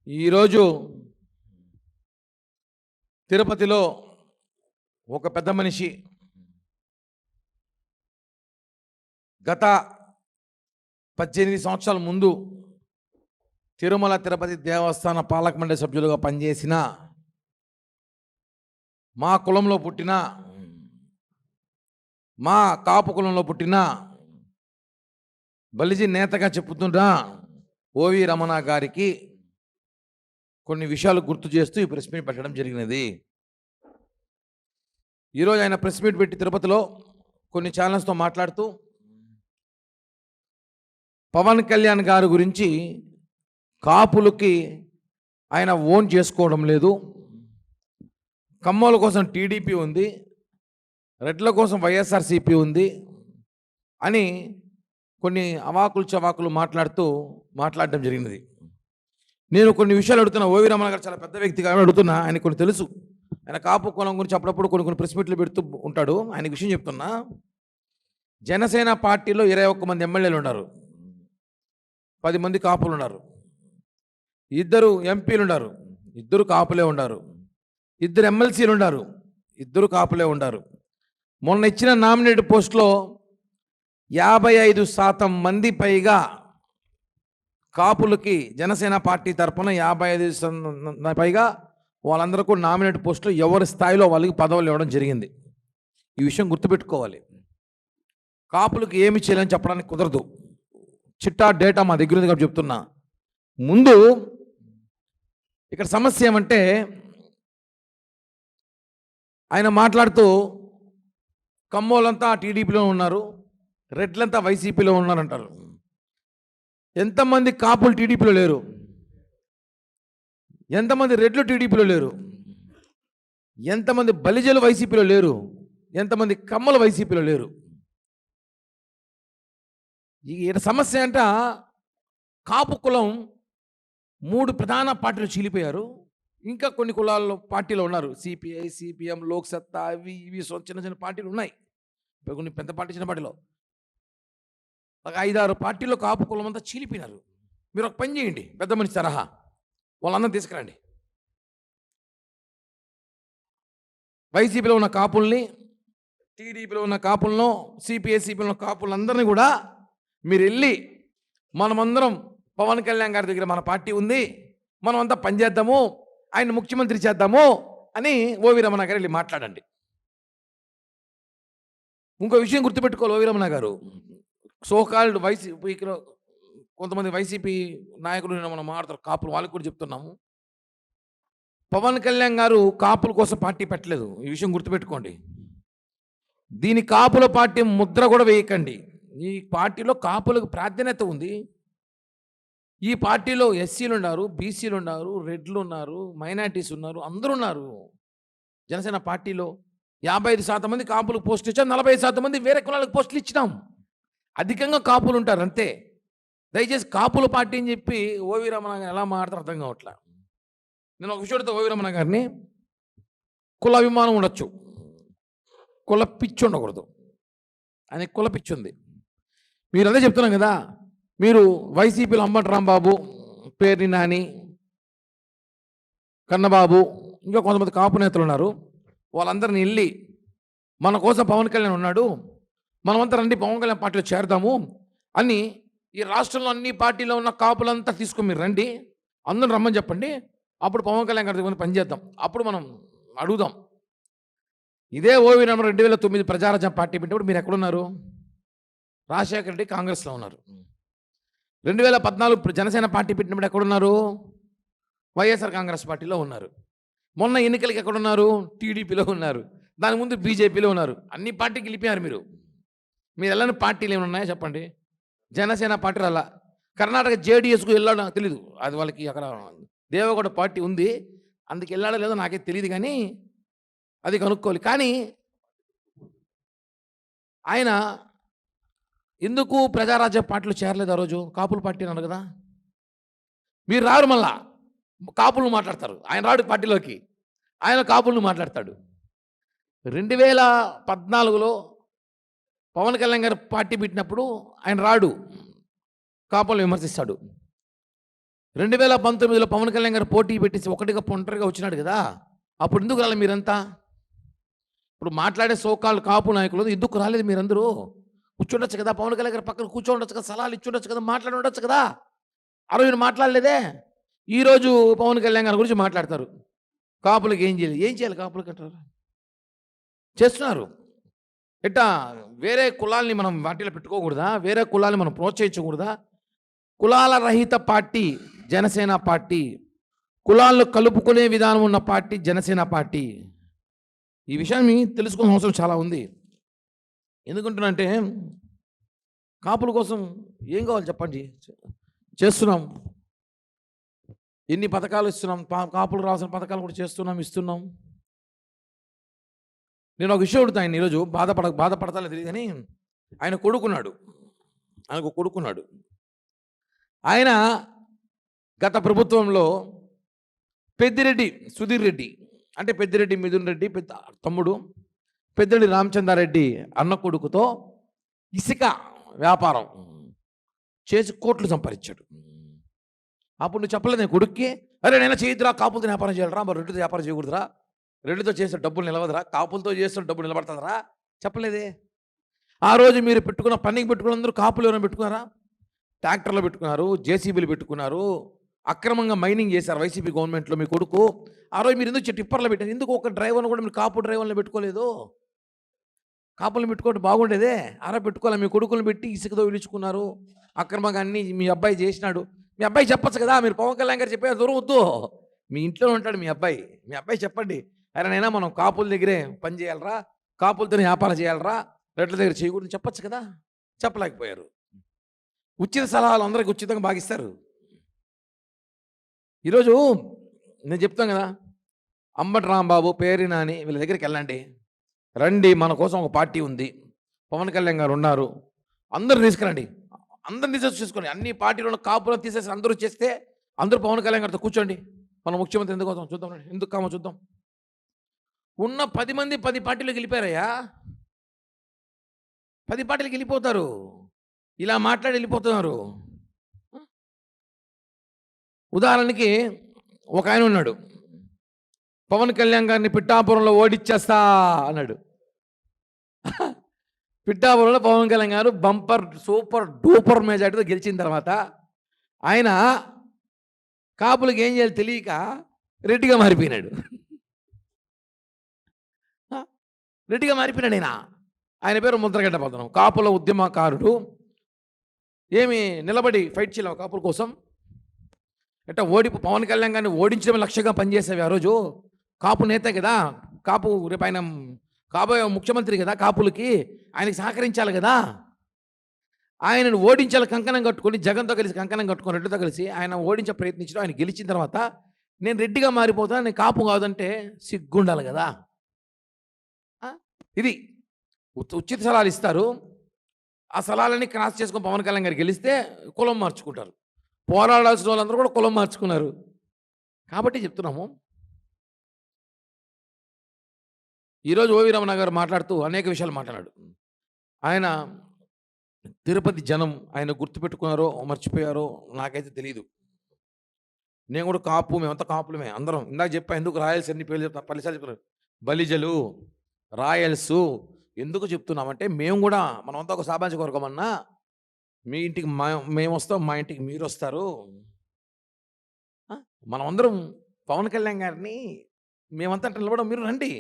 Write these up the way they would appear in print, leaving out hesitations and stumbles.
ఈరోజు తిరుపతిలో ఒక పెద్ద మనిషి గత 18 సంవత్సరాల ముందు తిరుమల తిరుపతి దేవస్థాన పాలక మండలి సభ్యులుగా పనిచేసిన మా కులంలో పుట్టిన మా కాపు కులంలో పుట్టిన బలిజీ నేతగా చెప్పుతున్న ఓవి రమణ గారికి కొన్ని విషయాలు గుర్తు చేస్తూ ఈ ప్రెస్ మీట్ పెట్టడం జరిగినది. ఈరోజు ఆయన ప్రెస్ మీట్ పెట్టి తిరుపతిలో కొన్ని ఛానల్స్తో మాట్లాడుతూ పవన్ కళ్యాణ్ గారి గురించి కాపులకి ఆయన ఓన్ చేసుకోవడం లేదు, కమ్మోల కోసం టీడీపీ ఉంది, రెడ్ల కోసం వైఎస్ఆర్సీపీ ఉంది అని కొన్ని అవాకులు చవాకులు మాట్లాడడం జరిగినది. నేను కొన్ని విషయాలు అడుగుతున్నా. ఓవి రమణ గారు చాలా పెద్ద వ్యక్తి కాబట్టి అడుగుతున్నా. ఆయన కొన్ని తెలుసు. ఆయన కాపు కులం గురించి అప్పుడప్పుడు కొన్ని ప్రెస్ మీట్లు పెడుతూ ఉంటాడు. ఆయన విషయం చెప్తున్నా. జనసేన పార్టీలో 21 మంది ఎమ్మెల్యేలు ఉన్నారు, 10 మంది కాపులు ఉన్నారు, 2 ఎంపీలు ఉన్నారు, 2 కాపులే ఉన్నారు, 2 ఎమ్మెల్సీలు ఉన్నారు, 2 కాపులే ఉన్నారు. మొన్న ఇచ్చిన నామినేట్ పోస్టులో 55% మంది పైగా కాపులకి జనసేన పార్టీ తరఫున 55% పైగా వాళ్ళందరికీ నామినేట్ పోస్టులు ఎవరి స్థాయిలో వాళ్ళకి పదవులు ఇవ్వడం జరిగింది. ఈ విషయం గుర్తుపెట్టుకోవాలి. కాపులకు ఏమి చేయాలని చెప్పడానికి కుదరదు. చిట్టా డేటా మా దగ్గర ఉంది కాబట్టి చెప్తున్నా. ముందు ఇక్కడ సమస్య ఏమంటే, ఆయన మాట్లాడుతూ కమ్మోలంతా టీడీపీలో ఉన్నారు, రెడ్లంతా వైసీపీలో ఉన్నారంటారు. ఎంతమంది కాపులు టీడీపీలో లేరు? ఎంతమంది రెడ్లు టీడీపీలో లేరు? ఎంతమంది బలిజలు వైసీపీలో లేరు? ఎంతమంది కమ్మలు వైసీపీలో లేరు? ఈ సమస్య అంట, కాపు కులం 3 ప్రధాన పార్టీలు చీలిపోయారు. ఇంకా కొన్ని కులాల్లో పార్టీలో ఉన్నారు. సిపిఐ, సిపిఎం, లోక్సత్తా, ఇవి చిన్న చిన్న పార్టీలు ఉన్నాయి. కొన్ని పెద్ద పార్టీ చిన్న పార్టీలో ఒక 5-6 పార్టీలో కాపు కులం అంతా చీలిపోయినారు. మీరు ఒక పని చేయండి, పెద్ద మనిషి తరహా వాళ్ళందరూ తీసుకురండి. వైసీపీలో ఉన్న కాపుల్ని, టీడీపీలో ఉన్న కాపులను, సిపిఐ, సిపిలో ఉన్న కాపులందరినీ కూడా మీరు వెళ్ళి మనమందరం పవన్ కళ్యాణ్ గారి దగ్గర మన పార్టీ ఉంది, మనం అంతా పనిచేద్దాము, ఆయన ముఖ్యమంత్రి చేద్దాము అని ఓవి రమణ గారు వెళ్ళి మాట్లాడండి. ఇంకో విషయం గుర్తుపెట్టుకోవాలి. ఓవి రమణ గారు సోకాల్డ్ వైసీపీలో కొంతమంది వైసీపీ నాయకులు మనం మాట్లాడతారు, కాపులు, వాళ్ళకి కూడా చెప్తున్నాము. పవన్ కళ్యాణ్ గారు కాపుల కోసం పార్టీ పెట్టలేదు. ఈ విషయం గుర్తుపెట్టుకోండి. దీని కాపుల పార్టీ ముద్ర కూడా వేయకండి. ఈ పార్టీలో కాపులకు ప్రాధాన్యత ఉంది. ఈ పార్టీలో ఎస్సీలు ఉన్నారు, బీసీలు ఉన్నారు, రెడ్లు ఉన్నారు, మైనార్టీస్ ఉన్నారు, అందరూ ఉన్నారు. జనసేన పార్టీలో 55% మంది కాపులకు పోస్టులు ఇచ్చాం, 40% మంది వేరే కులాలకు పోస్టులు ఇచ్చినాం. అధికంగా కాపులు ఉంటారు అంతే. దయచేసి కాపుల పార్టీ అని చెప్పి ఓవి రమణ గారు ఎలా మాట్లాడతారు అర్థం కావట్లా. నేను ఒక విషయం ఓవి రమణ గారిని, కుల అభిమానం ఉండొచ్చు, కుల పిచ్చి ఉండకూడదు. ఆయన కుల పిచ్చి ఉంది. మీరు అదే చెప్తున్నాం కదా. మీరు వైసీపీలో అంబటి రాంబాబు, పేర్ని నాని, కన్నబాబు, ఇంకా కొంతమంది కాపు నేతలు ఉన్నారు. వాళ్ళందరినీ వెళ్ళి మన కోసం పవన్ కళ్యాణ్ ఉన్నాడు, మనమంతా రండి పవన్ కళ్యాణ్ పార్టీలో చేరదాము అని ఈ రాష్ట్రంలో అన్ని పార్టీలో ఉన్న కాపులంతా తీసుకొని మీరు రండి, అందరూ రమ్మని చెప్పండి. అప్పుడు పవన్ కళ్యాణ్ గారి దగ్గర పనిచేద్దాం. అప్పుడు మనం అడుగుదాం. ఇదే ఓవి రమణ 2009 ప్రజారాజ్యం పార్టీ పెట్టినప్పుడు మీరు ఎక్కడున్నారు? రాజశేఖర రెడ్డి కాంగ్రెస్లో ఉన్నారు. 2014 జనసేన పార్టీ పెట్టినప్పుడు ఎక్కడున్నారు? వైఎస్ఆర్ కాంగ్రెస్ పార్టీలో ఉన్నారు. మొన్న ఎన్నికలకి ఎక్కడున్నారు? టీడీపీలో ఉన్నారు. దాని ముందు బీజేపీలో ఉన్నారు. అన్ని పార్టీకి వెళ్ళిపోయారు. మీరు వెళ్ళని పార్టీలు ఏమైనా ఉన్నాయా చెప్పండి? జనసేన పార్టీలు అలా. కర్ణాటక జేడీఎస్కు వెళ్ళాడో నాకు తెలీదు. అది వాళ్ళకి అక్కడ దేవగౌడ పార్టీ ఉంది, అందుకు వెళ్ళాడో లేదో నాకే తెలియదు, కానీ అది కనుక్కోవాలి. కానీ ఆయన ఎందుకు ప్రజారాజ్య పార్టీలో చేరలేదు ఆ రోజు? కాపుల పార్టీ అన్నారు కదా. మీరు రారు, మళ్ళా కాపులను మాట్లాడతారు. ఆయన రాడు పార్టీలోకి, ఆయన కాపులను మాట్లాడతాడు. 2014లో పవన్ కళ్యాణ్ గారు పార్టీ పెట్టినప్పుడు ఆయన రాడు, కాపులను విమర్శిస్తాడు. 2019లో పవన్ కళ్యాణ్ గారు పోటీ పెట్టేసి ఒకటిగా ఒంటరిగా వచ్చినాడు కదా! అప్పుడు ఎందుకు రాలే మీరంతా? ఇప్పుడు మాట్లాడే సోకాల్డ్ కాపు నాయకులు ఎందుకు రాలేదు మీరందరూ? కూర్చుండొచ్చు కదా! పవన్ కళ్యాణ్ గారి పక్కన కూర్చోండొచ్చు కదా! సలహాలు ఇచ్చుండొచ్చు కదా! మాట్లాడి ఉండొచ్చు కదా! ఆ రోజు మీరు మాట్లాడలేదే? ఈరోజు పవన్ కళ్యాణ్ గారి గురించి మాట్లాడతారు. కాపులకి ఏం చేయాలి? ఏం చేయాలి కాపులకంటారు? చేస్తున్నారు. ఎట్టా వేరే కులాల్ని మనం వాటిలో పెట్టుకోకూడదా? వేరే కులాల్ని మనం ప్రోత్సహించకూడదా? కులాల రహిత పార్టీ జనసేన పార్టీ. కులాలను కలుపుకునే విధానం ఉన్న పార్టీ జనసేన పార్టీ. ఈ విషయాన్ని తెలుసుకోవాల్సిన అవసరం చాలా ఉంది. ఎందుకంటున్నానంటే కాపుల కోసం ఏం కావాలి చెప్పండి? చేస్తున్నాం. ఎన్ని పథకాలు ఇస్తున్నాం. కాపులకు రావాల్సిన పథకాలు కూడా చేస్తున్నాం, ఇస్తున్నాం. నేను ఒక విషయం అడుగుతా ఆయన ఈరోజు బాధపడతానో తెలియదు కానీ ఆయన కొడుకున్నాడు. ఆయనకు కొడుకున్నాడు. ఆయన గత ప్రభుత్వంలో పెద్దిరెడ్డి సుధీర్ రెడ్డి అంటే పెద్దిరెడ్డి మిథున్ రెడ్డి తమ్ముడు పెద్దిరెడ్డి రామచంద్రారెడ్డి అన్న కొడుకుతో ఇసుక వ్యాపారం చేసి కోట్లు సంపాదించాడు. అప్పుడు నువ్వు చెప్పలేదు నేను కొడుక్కి, అరే నేను చేయొద్దురా, కాపులతో వ్యాపారం చేయాలరా, మరి రెడ్డితో వ్యాపారం చేయకూడదురా, రెడ్డితో చేసే డబ్బులు నిలవదురా, కాపులతో చేస్తున్న డబ్బులు నిలబడుతుందిరా, చెప్పలేదే? ఆ రోజు మీరు పెట్టుకున్న పనికి పెట్టుకున్న అందరూ కాపులు ఎవరైనా పెట్టుకున్నారా? ట్రాక్టర్లు పెట్టుకున్నారు, జేసీబీలు పెట్టుకున్నారు, అక్రమంగా మైనింగ్ చేశారు వైసీపీ గవర్నమెంట్లో మీ కొడుకు. ఆ రోజు మీరు ఎందుకు టిప్పర్లు పెట్టారు? ఎందుకు ఒక డ్రైవర్ను కూడా మీరు కాపు డ్రైవర్లను పెట్టుకోలేదు? కాపులను పెట్టుకోవడం బాగుండేదే. అలా పెట్టుకోవాలి. మీ కొడుకులను పెట్టి ఇసుకతో పిలుచుకున్నారు, అక్రమంగా అన్నీ మీ అబ్బాయి చేసినాడు. మీ అబ్బాయి చెప్పచ్చు కదా, మీరు పవన్ కళ్యాణ్ గారు చెప్పారు దూరం వద్దు, మీ ఇంట్లో ఉంటాడు మీ అబ్బాయి. మీ అబ్బాయి చెప్పండి, అరే నైనా మనం కాపుల దగ్గరే పని చేయాలరా, కాపులతో వ్యాపారం చేయాలరా, రెడ్ల దగ్గర చేయకూడదు చెప్పచ్చు కదా. చెప్పలేకపోయారు. ఉచిత సలహాలు అందరికి ఉచితంగా భాగిస్తారు. ఈరోజు నేను చెప్తాను కదా, అంబటి రాంబాబు, పేరి నాని వీళ్ళ దగ్గరికి వెళ్ళండి, రండి, మన కోసం ఒక పార్టీ ఉంది, పవన్ కళ్యాణ్ గారు ఉన్నారు, అందరూ తీసుకురండి, అందరిని తీసేసుకోండి. అన్ని పార్టీలను కాపులను తీసేసి అందరూ చేస్తే అందరూ పవన్ కళ్యాణ్ గారితో కూర్చోండి, మన ముఖ్యమంత్రి ఎందుకు అవుతాం చూద్దాం, ఎందుకు కామో చూద్దాం. ఉన్న 10 మంది 10 పార్టీలకు వెళ్ళిపోయారయ్యా. 10 పార్టీలకు వెళ్ళిపోతారు, ఇలా మాట్లాడి వెళ్ళిపోతున్నారు. ఉదాహరణకి ఒక ఆయన ఉన్నాడు, పవన్ కళ్యాణ్ గారిని పిఠాపురంలో ఓడిచ్చేస్తా అన్నాడు. పిఠాపురంలో పవన్ కళ్యాణ్ గారు బంపర్ సూపర్ డూపర్ మెజార్టీతో గెలిచిన తర్వాత ఆయన కాపులకు ఏం చేయాలి తెలియక రెడ్డిగా మారిపోయినాడు. రెడ్డిగా మారిపోయినాడు ఆయన పేరు ముద్రగడ్డ పద్మనాభం. కాపుల ఉద్యమకారుడు. ఏమి నిలబడి ఫైట్ చేయలేవు కాపుల కోసం? ఎట్టా పవన్ కళ్యాణ్ గారిని ఓడించడం లక్ష్యంగా పనిచేసేవి ఆ రోజు. కాపు నేత కదా, కాపు రేపు ఆయన కాబోయే ముఖ్యమంత్రి కదా, కాపులకి ఆయనకి సహకరించాలి కదా. ఆయనను ఓడించాలి కంకణం కట్టుకొని, జగన్తో కలిసి కంకణం కట్టుకొని రెడ్డితో కలిసి ఆయన ఓడించే ప్రయత్నించడం. ఆయన గెలిచిన తర్వాత నేను రెడ్డిగా మారిపోతాను, నేను కాపు కాదంటే సిగ్గుండాలి కదా. ఇది ఉచిత సలహాలు ఇస్తారు. ఆ సలహాలన్నీ క్రాస్ చేసుకొని పవన్ కళ్యాణ్ గారు గెలిస్తే కులం మార్చుకుంటారు. పోరాడాల్సిన వాళ్ళందరూ కూడా కులం మార్చుకున్నారు. కాబట్టి చెప్తున్నాము, ఈరోజు ఓవి రమణ గారు మాట్లాడుతూ అనేక విషయాలు మాట్లాడాడు. ఆయన తిరుపతి జనం ఆయన గుర్తుపెట్టుకున్నారో మర్చిపోయారో నాకైతే తెలియదు. నేను కూడా కాపు, మేమంతా కాపులమే అందరం. ఇందాక చెప్పా ఎందుకు రాయల్స్ అన్ని పేర్లు చెప్తా, 10 సార్లు చెప్తున్నారు. బలిజలు, రాయల్స్ ఎందుకు చెప్తున్నామంటే మేము కూడా మనమంతా ఒక సామాజిక వర్గం అన్నా, మీ ఇంటికి మేము వస్తాం, మా ఇంటికి మీరు వస్తారు. మనమందరం పవన్ కళ్యాణ్ గారిని మేమంతా నిలబడం, మీరు రండి.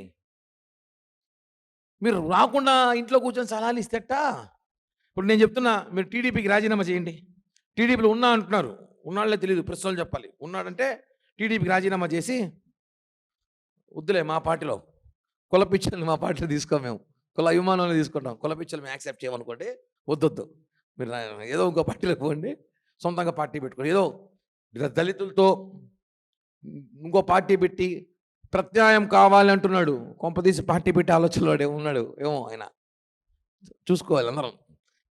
మీరు రాకుండా ఇంట్లో కూర్చొని సలహాలు ఇస్తేటా? ఇప్పుడు నేను చెప్తున్నా, మీరు టీడీపీకి రాజీనామా చేయండి. టీడీపీలో ఉన్నా అంటున్నారు, ఉన్నాళ్ళే తెలియదు, ప్రెస్ వాళ్ళు చెప్పాలి. ఉన్నాడంటే టీడీపీకి రాజీనామా చేసి వద్దులే మా పార్టీలో కుల పిచ్చల్ని మా పార్టీలో తీసుకో, మేము కుల అభిమానాలను తీసుకుంటాం, కుల పిచ్చలు మేము యాక్సెప్ట్ చేయమనుకోండి, వద్దొద్దు, మీరు ఏదో ఇంకో పార్టీలో పోండి, సొంతంగా పార్టీ పెట్టుకోండి. ఏదో దళితులతో ఇంకో పార్టీ పెట్టి ప్రత్యాయం కావాలి అంటున్నాడు. కొంపదీసి పార్టీ పెట్టి ఆలోచనలో ఉన్నాడు ఏమో ఆయన. చూసుకోవాలి అందరం.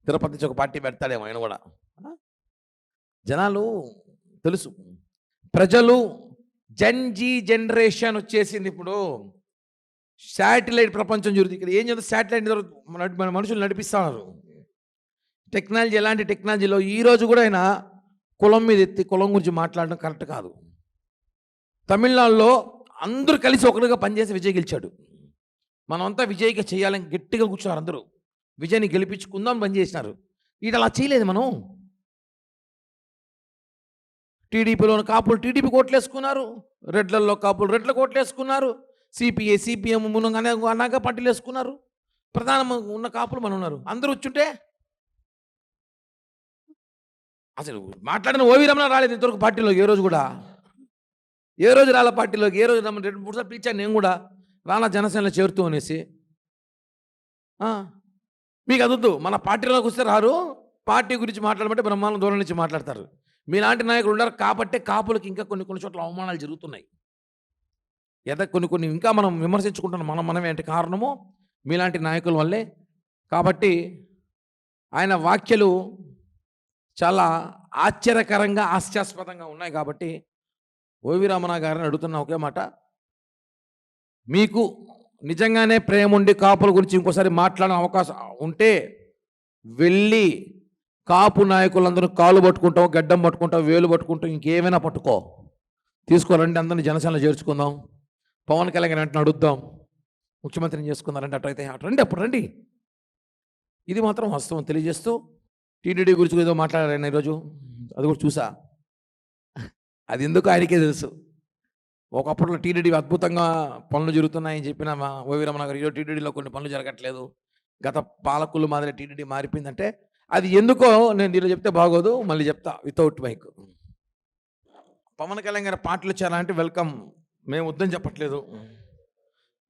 తిరుపతి నుంచి ఒక పార్టీ పెడతాడేమో ఆయన కూడా. జనాలు తెలుసు, ప్రజలు జన్జీ జనరేషన్ వచ్చేసింది. ఇప్పుడు శాటిలైట్ ప్రపంచం జరుగుతుంది. ఇక్కడ ఏం చేస్తుంది, శాటిలైట్ మన మనుషులు నడిపిస్తున్నారు. టెక్నాలజీ, ఎలాంటి టెక్నాలజీలో ఈరోజు కూడా ఆయన కులం మీద ఎత్తి కులం గురించి మాట్లాడడం కరెక్ట్ కాదు. తమిళనాడులో అందరూ కలిసి ఒకరిగా పనిచేసి విజయ్ గెలిచాడు. మనమంతా విజయ్‌గా చేయాలని గట్టిగా కూర్చున్నారు అందరూ. విజయ్‌ని గెలిపించుకుందాం పనిచేసినారు. ఈడ అలా చేయలేదు మనం. టీడీపీలోని కాపులు టీడీపీకి ఓట్లేసుకున్నారు. రెడ్లల్లో కాపులు రెడ్లకు ఓట్లేసుకున్నారు. సిపిఐ, సిపిఎం అనాక పార్టీలు వేసుకున్నారు. ప్రధానంగా ఉన్న కాపులు మనం ఉన్నారు. అందరూ వచ్చుంటే అసలు మాట్లాడిన ఓవి రమణ రాలేదు ఇంతవరకు పార్టీలోకి ఏ రోజు కూడా. ఏ రోజు రాల పార్టీలోకి. ఏ రోజు 2-3 సార్లు పిలిచాను నేను కూడా. రానా జనసేనలో చేరుతూ అనేసి. మీకు అదొద్దు. మన పార్టీలోకి వస్తే రారు. పార్టీ గురించి మాట్లాడమంటే బ్రహ్మాండం దూరం నుంచి మాట్లాడతారు. మీలాంటి నాయకులు ఉన్నారు కాబట్టే కాపులకి ఇంకా కొన్ని చోట్ల అవమానాలు జరుగుతున్నాయి. కొన్ని ఇంకా మనం విమర్శించుకుంటున్నాం మనమే అంటే కారణము మీలాంటి నాయకుల వల్లే. కాబట్టి ఆయన వ్యాఖ్యలు చాలా ఆశ్చర్యకరంగా హాస్యాస్పదంగా ఉన్నాయి. కాబట్టి ఓవి రమణ గారిని అడుగుతున్న ఒకే మాట, మీకు నిజంగానే ప్రేమ ఉండి కాపుల గురించి ఇంకోసారి మాట్లాడే అవకాశం ఉంటే వెళ్ళి కాపు నాయకులందరూ కాలు పట్టుకుంటాం, గడ్డం పట్టుకుంటాం, వేలు పట్టుకుంటాం, ఇంకేమైనా పట్టుకో, తీసుకోరండి, అందరినీ జనసేనలో చేర్చుకుందాం, పవన్ కళ్యాణ్ వెంటనే అడుగుదాం, ముఖ్యమంత్రిని చేసుకుందారంటే అటైతే అటు రండి, అప్పుడు రండి. ఇది మాత్రం వాస్తవం తెలియజేస్తూ టీటీడీ గురించి ఏదో మాట్లాడారు ఈరోజు. అది కూడా చూసా. అది ఎందుకు ఆయనకే తెలుసు. ఒకప్పట్లో టీటీడీ అద్భుతంగా పనులు జరుగుతున్నాయని చెప్పిన మా ఓవి రమణ గారు ఈరోజు టీటీడీలో కొన్ని పనులు జరగట్లేదు, గత పాలకులు మాదిరి టీటీడీ మారిపోయిందంటే అది ఎందుకో నేను దీనిలో చెప్తే బాగోదు, మళ్ళీ చెప్తా వితౌట్ మైక్. పవన్ కళ్యాణ్ గారి పాటలు వచ్చారా అంటే వెల్కమ్, మేము వద్దని చెప్పట్లేదు,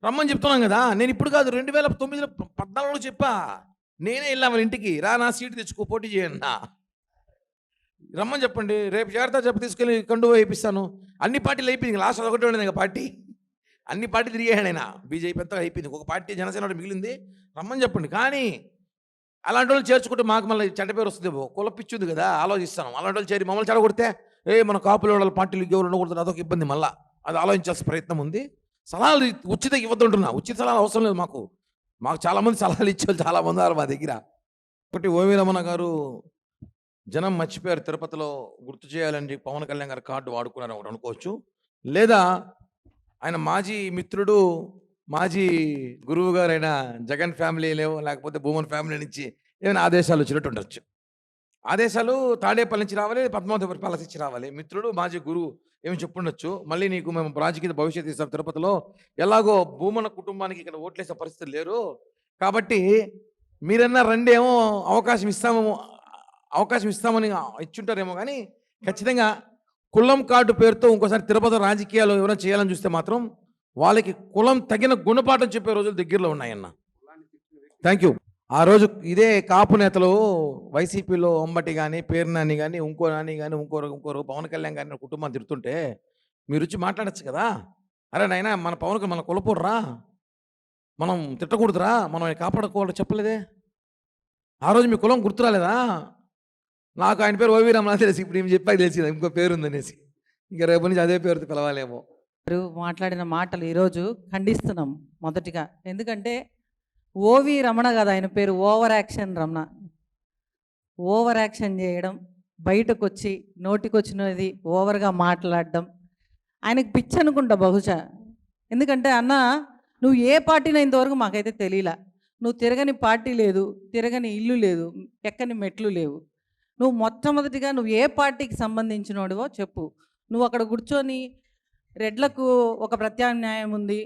రమ్మని చెప్తున్నాం కదా. నేను ఇప్పుడు కాదు 2009లో 14లో చెప్పా, నేనే వెళ్ళా వాళ్ళ ఇంటికి, రా నా సీటు తెచ్చుకో పోటీ చేయండి నా, రమ్మని చెప్పండి, రేపు చేరతా చెప్పి తీసుకెళ్ళి కండువా వేయిస్తాను. అన్ని పార్టీలు అయిపోయింది, లాస్ట్ ఒకటి ఉండేది ఇంకా పార్టీ, అన్ని పార్టీ తిరిగాడు ఆయన. బీజేపీ అంతా అయిపోయింది, ఒక పార్టీ జనసేన మిగిలింది, రమ్మని చెప్పండి. కానీ అలాంటి వాళ్ళు చేర్చుకుంటే మాకు మళ్ళీ చెడ్డ పేరు వస్తుంది, కులపిచ్చుంది కదా, ఆలోచిస్తాను. అలాంటి వాళ్ళు చేరి మమ్మల్ని చెడగొడితే మన కాపులు వాళ్ళ పార్టీలు ఎవరు ఉండకూడదు, అదొక ఇబ్బంది, మళ్ళీ అది ఆలోచించాల్సిన ప్రయత్నం ఉంది. సలహాలు ఉచిత ఇవ్వద్దంటున్నా, ఉచిత సలహాలు అవసరం లేదు మాకు చాలామంది సలహాలు ఇచ్చేవాళ్ళు చాలామంది ఉన్నారు మా దగ్గర. ఒకటి ఓవి రమణ గారు జనం మర్చిపోయారు, తిరుపతిలో గుర్తు చేయాలని పవన్ కళ్యాణ్ గారు కార్డు వాడుకున్నారని ఒకటి అనుకోవచ్చు, లేదా ఆయన మాజీ మిత్రుడు మాజీ గురువు గారైన జగన్ ఫ్యామిలీలో లేకపోతే భూమన్ ఫ్యామిలీ నుంచి ఏమైనా ఆదేశాలు వచ్చినట్టు ఉండొచ్చు. ఆదేశాలు తాడేపల్లి నుంచి రావాలి, పద్మావతి ప్యాలెస్ నుంచి రావాలి. మిత్రుడు మాజీ గురువు ఏమి చెప్పుండొచ్చు, మళ్ళీ నీకు మేము రాజకీయ భవిష్యత్తు ఇస్తాం తిరుపతిలో, ఎలాగో భూమన కుటుంబానికి ఇక్కడ ఓట్లేసే పరిస్థితి లేరు కాబట్టి మీరన్నా రండి, ఏమో అవకాశం ఇస్తామని ఇచ్చుంటారేమో. కానీ ఖచ్చితంగా కులం కార్డు పేరుతో ఇంకోసారి తిరుపతి రాజకీయాలు ఎవరైనా చేయాలని చూస్తే మాత్రం వాళ్ళకి కులం తగిన గుణపాఠం చెప్పే రోజులు దగ్గరలో ఉన్నాయన్న. Thank you. ఆ రోజు ఇదే కాపు నేతలు వైసీపీలో అంబటి కానీ, పేరు నాని కానీ, ఇంకో నాని కానీ, ఇంకోరు పవన్ కళ్యాణ్ గారిని కుటుంబాన్ని తిడుతుంటే మీరు వచ్చి మాట్లాడచ్చు కదా, అరే నాయనా మన కులపోడురా, మనం తిట్టకూడదురా, మనం కాపాడుకోవాలి చెప్పలేదే, ఆ రోజు మీ కులం గుర్తురాలేదా? నాకు ఆయన పేరు ఓవి రమణ తెలిసి, ఇప్పుడు ఏం చెప్పాక తెలిసింది ఇంకో పేరు ఉందనేసి, ఇంకా రేపు నుంచి అదే పేరుతో పిలవాలేమో. మాట్లాడిన మాటలు ఈరోజు ఖండిస్తున్నాం. మొదటిగా ఎందుకంటే ఓవి రమణ కదా ఆయన పేరు, over action Ramana. Over action చేయడం, బయటకు వచ్చి నోటికొచ్చినది ఓవర్గా మాట్లాడడం ఆయనకు పిచ్చి అనుకుంటా బహుశా. ఎందుకంటే అన్న నువ్వు ఏ పార్టీని ఇంతవరకు మాకైతే తెలియలా, నువ్వు తిరగని పార్టీ లేదు, తిరగని ఇల్లు లేదు, ఎక్కని మెట్లు లేవు. నువ్వు మొట్టమొదటిగా నువ్వు ఏ పార్టీకి సంబంధించినోడివో చెప్పు. నువ్వు అక్కడ కూర్చొని రెడ్లకు ఒక ప్రత్యామ్నాయం ఉంది,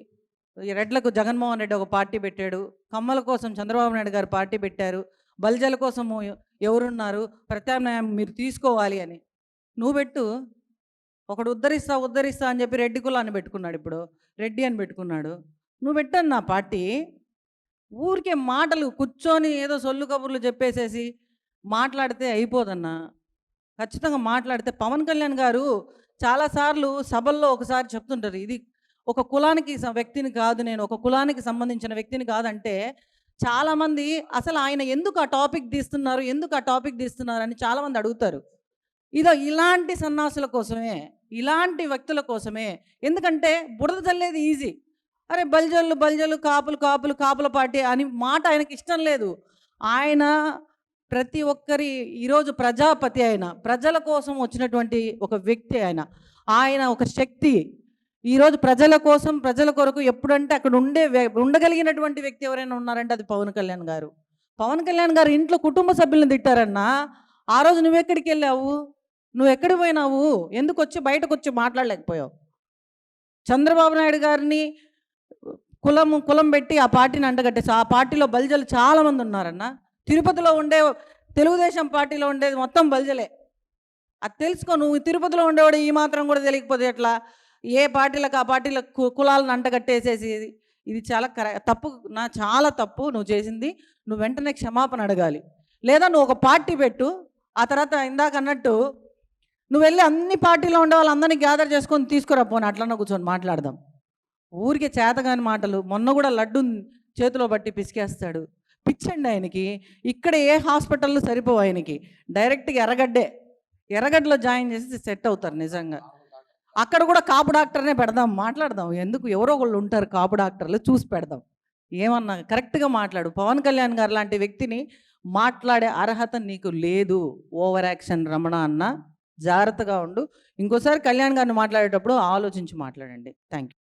రెడ్లకు జగన్మోహన్ రెడ్డి ఒక పార్టీ పెట్టాడు, కమ్మల కోసం చంద్రబాబు నాయుడు గారు పార్టీ పెట్టారు, బల్జల కోసము ఎవరున్నారు, ప్రత్యామ్నాయం మీరు తీసుకోవాలి అని నువ్వు పెట్టు. ఒకడు ఉద్ధరిస్తా అని చెప్పి రెడ్డి కులాన్ని పెట్టుకున్నాడు, ఇప్పుడు రెడ్డి అని పెట్టుకున్నాడు. నువ్వు పెట్టాను నా పార్టీ. ఊరికే మాటలు కూర్చొని ఏదో సొల్లు కబుర్లు చెప్పేసేసి మాట్లాడితే అయిపోదన్నా. ఖచ్చితంగా మాట్లాడితే పవన్ కళ్యాణ్ గారు చాలాసార్లు సభల్లో ఒకసారి చెప్తుంటారు, ఇది ఒక కులానికి వ్యక్తిని కాదు, నేను ఒక కులానికి సంబంధించిన వ్యక్తిని కాదంటే చాలామంది అసలు ఆయన ఎందుకు ఆ టాపిక్ తీస్తున్నారు అని చాలామంది అడుగుతారు. ఇలాంటి సన్నాసుల కోసమే, ఇలాంటి వ్యక్తుల కోసమే. ఎందుకంటే బురద చల్లేది ఈజీ. అరే బల్జలు కాపుల పార్టీ అని మాట ఆయనకి ఇష్టం లేదు. ఆయన ప్రతి ఒక్కరి ఈరోజు ప్రజాపతి ఆయన, ప్రజల కోసం వచ్చినటువంటి ఒక వ్యక్తి ఆయన. ఆయన ఒక శక్తి. ఈరోజు ప్రజల కోసం, ప్రజల కొరకు ఎప్పుడంటే అక్కడ ఉండగలిగినటువంటి వ్యక్తి ఎవరైనా ఉన్నారంటే అది పవన్ కళ్యాణ్ గారు. పవన్ కళ్యాణ్ గారు ఇంట్లో కుటుంబ సభ్యులను తిట్టారన్నా, ఆ రోజు నువ్వెక్కడికి వెళ్ళావు? నువ్వు ఎక్కడికి పోయినావు? ఎందుకు వచ్చి బయటకు వచ్చి మాట్లాడలేకపోయావు? చంద్రబాబు నాయుడు గారిని కులం పెట్టి ఆ పార్టీని అంటగట్టేసి, ఆ పార్టీలో బల్జలు చాలామంది ఉన్నారన్న. తిరుపతిలో ఉండే తెలుగుదేశం పార్టీలో ఉండేది మొత్తం బల్జలే. అది తెలుసుకో. నువ్వు తిరుపతిలో ఉండేవాడు ఈ మాత్రం కూడా తెలియకపోతే ఎట్లా? ఏ పార్టీలకు ఆ పార్టీల కులాలను అంటగట్టేసేసి ఇది చాలా తప్పు. చాలా తప్పు నువ్వు చేసింది. నువ్వు వెంటనే క్షమాపణ అడగాలి. లేదా నువ్వు ఒక పార్టీ పెట్టు. ఆ తర్వాత ఇందాక అన్నట్టు నువ్వు వెళ్ళి అన్ని పార్టీలో ఉండే వాళ్ళందరినీ గ్యాదర్ చేసుకొని తీసుకురా పోనీ, అట్లన్నా కూర్చొని మాట్లాడదాం. ఊరికే చేతగాని మాటలు. మొన్న కూడా లడ్డు చేతిలో బట్టి పిసికేస్తాడు. పిచ్చండి ఆయనకి. ఇక్కడ ఏ హాస్పిటల్లో సరిపోవు ఆయనకి. డైరెక్ట్గా ఎర్రగడ్డలో జాయిన్ చేసి సెట్ అవుతారు నిజంగా. అక్కడ కూడా కాపు డాక్టర్నే పెడదాం, మాట్లాడదాం. ఎందుకు? ఎవరో ఒకళ్ళు ఉంటారు కాపు డాక్టర్లు, చూసి పెడదాం. ఏమన్నా కరెక్ట్గా మాట్లాడు. పవన్ కళ్యాణ్ గారు లాంటి వ్యక్తిని మాట్లాడే అర్హత నీకు లేదు. ఓవర్ యాక్షన్ రమణ అన్న, జాగ్రత్తగా ఉండు. ఇంకోసారి కళ్యాణ్ గారిని మాట్లాడేటప్పుడు ఆలోచించి మాట్లాడండి. Thank you.